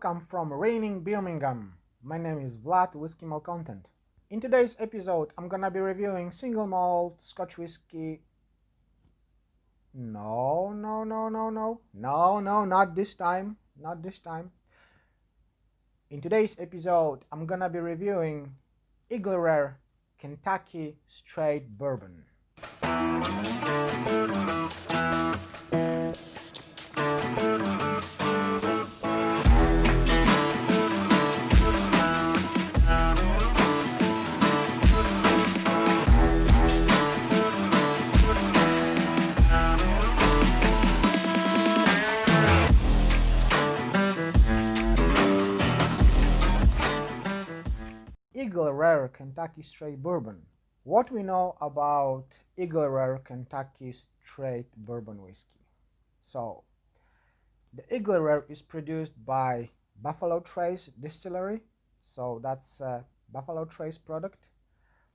welcome from raining Birmingham. My name is Vlad, Whiskey Malt Content. In today's episode, I'm gonna be reviewing single malt Scotch whiskey. No, not this time. Not this time. In today's episode, I'm gonna be reviewing Eagle Rare Kentucky Straight Bourbon. Eagle Rare Kentucky Straight Bourbon. What we know about Eagle Rare Kentucky Straight Bourbon Whiskey. So, the Eagle Rare is produced by Buffalo Trace Distillery. So that's a Buffalo Trace product.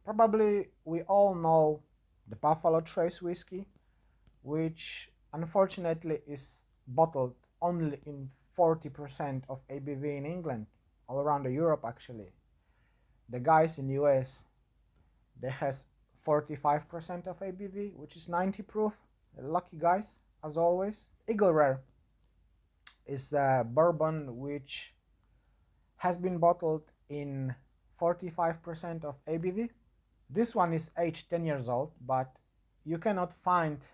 Probably we all know the Buffalo Trace whiskey, which unfortunately is bottled only in 40% of ABV in England, all around Europe actually. The guys in US, they has 45% of ABV, which is 90 proof. Lucky guys, as always. Eagle Rare is a bourbon which has been bottled in 45% of ABV. This one is aged 10 years old, but you cannot find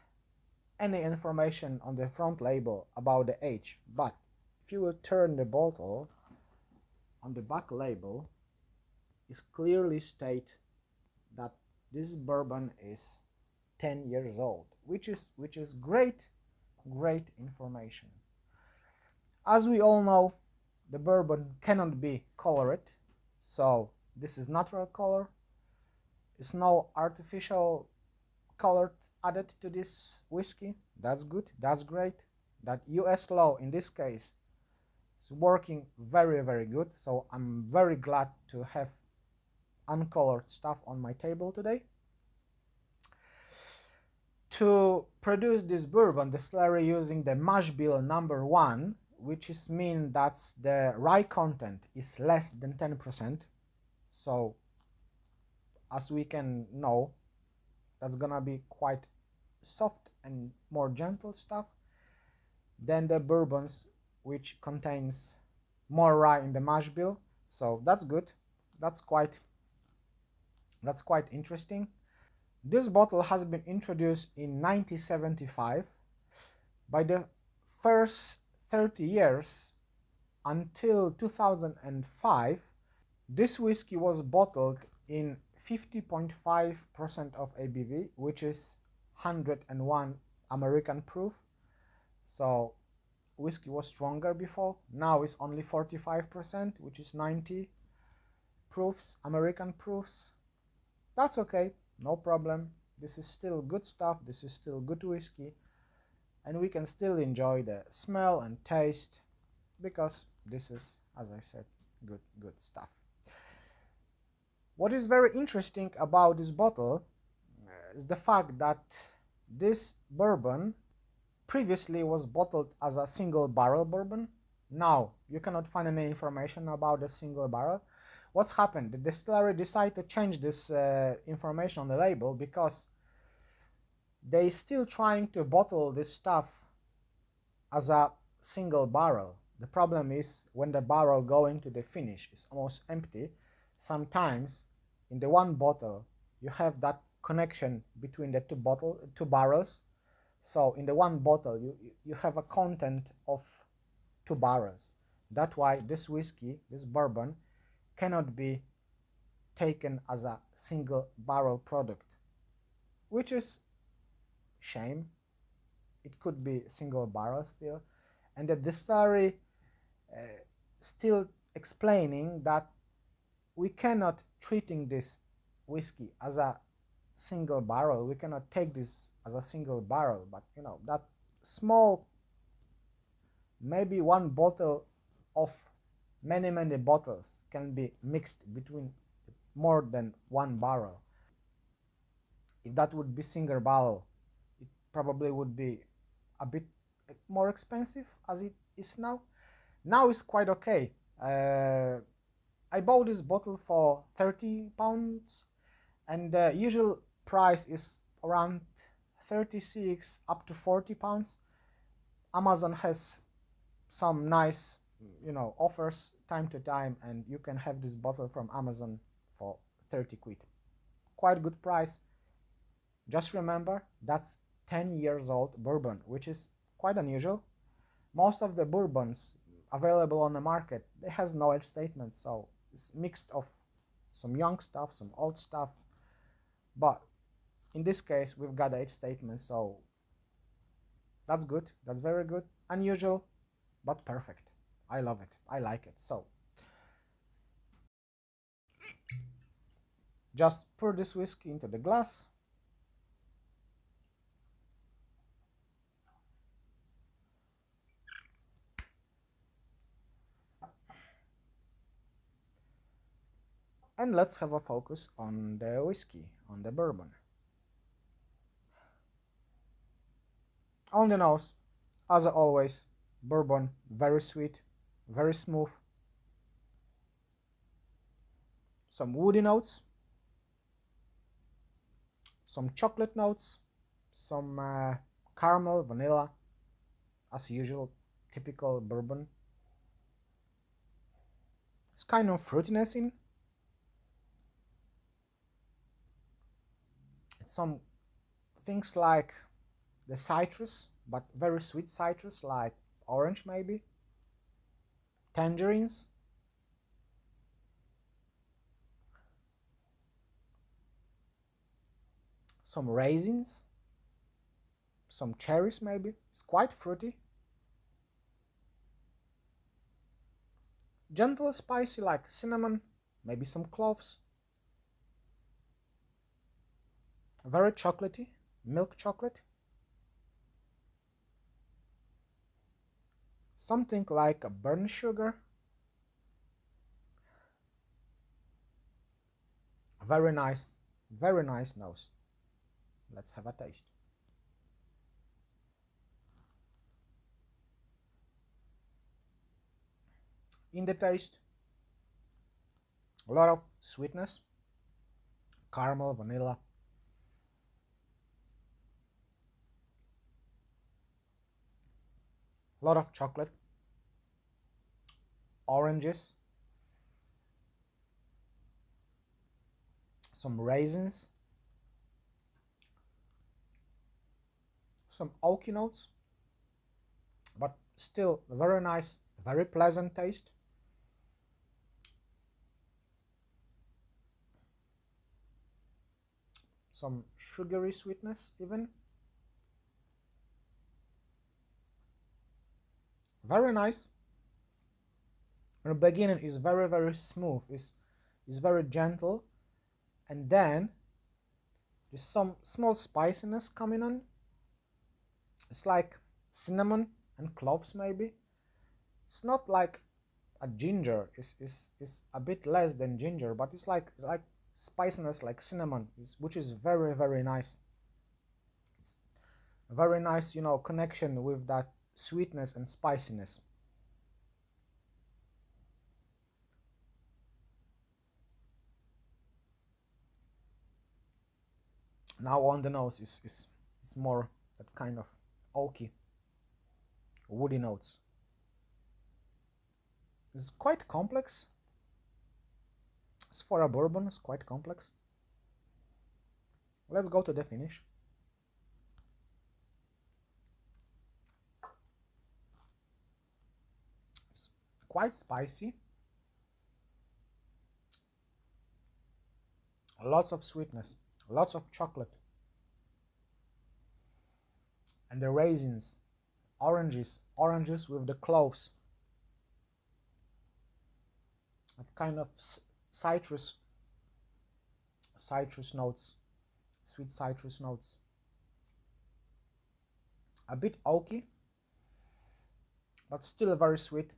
any information on the front label about the age. But if you will turn the bottle, on the back label is clearly state that this bourbon is 10 years old, which is great information. As we all know, the bourbon cannot be colored, so this is natural color. There's no artificial color added to this whiskey. That's good, that's great. That US law in this case is working very good, so I'm very glad to have uncolored stuff on my table today. To produce this bourbon, the distillery using the mash bill number 1, which is mean that the rye content is less than 10%. So as we can know, that's gonna be quite soft and more gentle stuff than the bourbons which contains more rye in the mash bill. So that's good. That's quite interesting. This bottle has been introduced in 1975. By the first 30 years until 2005, this whiskey was bottled in 50.5% of ABV, which is 101 American proof. So whiskey was stronger before. Now it's only 45%, which is 90 proofs, American proofs. That's okay, no problem. This is still good stuff, this is still good whiskey, and we can still enjoy the smell and taste because this is, as I said, good stuff. What is very interesting about this bottle is the fact that this bourbon previously was bottled as a single barrel bourbon. Now you cannot find any information about the single barrel. What's happened? The distillery decided to change this information on the label because they still trying to bottle this stuff as a single barrel. The problem is when the barrel go into the finish, it's almost empty. Sometimes in the one bottle you have that connection between the two barrels. So in the one bottle you have a content of 2 barrels. That's why this whiskey, this bourbon, cannot be taken as a single barrel product, which is shame. It could be single barrel still, and the distillery still explaining that we cannot treating this whiskey as a single barrel. We cannot take this as a single barrel, but you know that small, maybe one bottle of many bottles can be mixed between more than 1 barrel. If that would be single barrel, probably would be a bit more expensive as it is now. Now it's quite okay. I bought this bottle for £30, and the usual price is around 36 up to £40. Amazon has some nice, offers time to time, and you can have this bottle from Amazon for 30 quid. Quite good price. Just remember, that's 10 years old bourbon, which is quite unusual. Most of the bourbons available on the market, they has no age statement, so it's mixed of some young stuff, some old stuff. But in this case, we've got age statement, so that's good. That's very good. Unusual, but perfect. I love it. I like it. So just pour this whiskey into the glass. And let's have a focus on the whiskey, on the bourbon. On the nose, as always, bourbon, very sweet, very smooth. Some woody notes, some chocolate notes, some caramel, vanilla, as usual, typical bourbon. It's kind of fruitiness in. Some things like the citrus, but very sweet citrus, like orange maybe, tangerines, some raisins, some cherries maybe. It's quite fruity. Gentle spicy like cinnamon, maybe some cloves. Very chocolatey, milk chocolate. Something like a burnt sugar. Very nice nose. Let's have a taste. In the taste, a lot of sweetness, caramel, vanilla, a lot of chocolate, oranges, some raisins, some oaky notes, but still very nice, very pleasant taste. Some sugary sweetness even. Very nice. In the beginning is very smooth, is very gentle, and then there's some small spiciness coming on. It's like cinnamon and cloves maybe. It's not like a ginger, it's a bit less than ginger, but it's like spiciness like cinnamon, which is very nice. It's a very nice, connection with that sweetness and spiciness. Now on the nose is more that kind of oaky, woody notes. It's quite complex. It's for a bourbon, it's quite complex. Let's go to the finish. It's quite spicy. Lots of sweetness, lots of chocolate. And the raisins, oranges with the cloves. That kind of citrus notes, sweet citrus notes. A bit oaky, but still very sweet.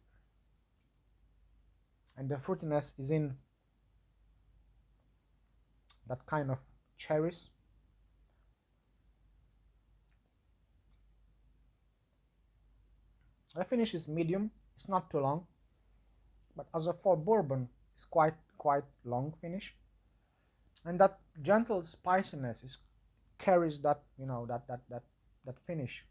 And the fruitiness is in that kind of cherries. The finish is medium, It's not too long, but as a for bourbon, it's quite long finish, and that gentle spiciness is carries that, you know, that finish.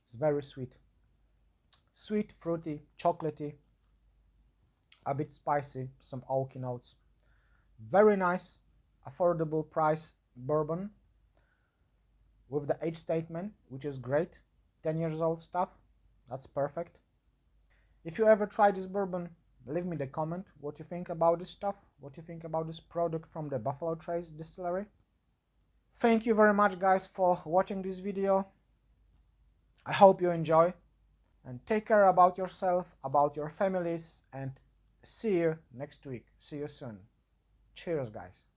It's very sweet, sweet, fruity, chocolatey, a bit spicy, some oaky notes. Very nice, affordable price bourbon with the age statement, which is great. 10 years old stuff, that's perfect. If you ever try this bourbon, leave me the comment what you think about this stuff, what you think about this product from the Buffalo Trace distillery. Thank you very much guys for watching this video. I hope you enjoy, and take care about yourself, about your families, and see you next week. See you soon. Cheers guys.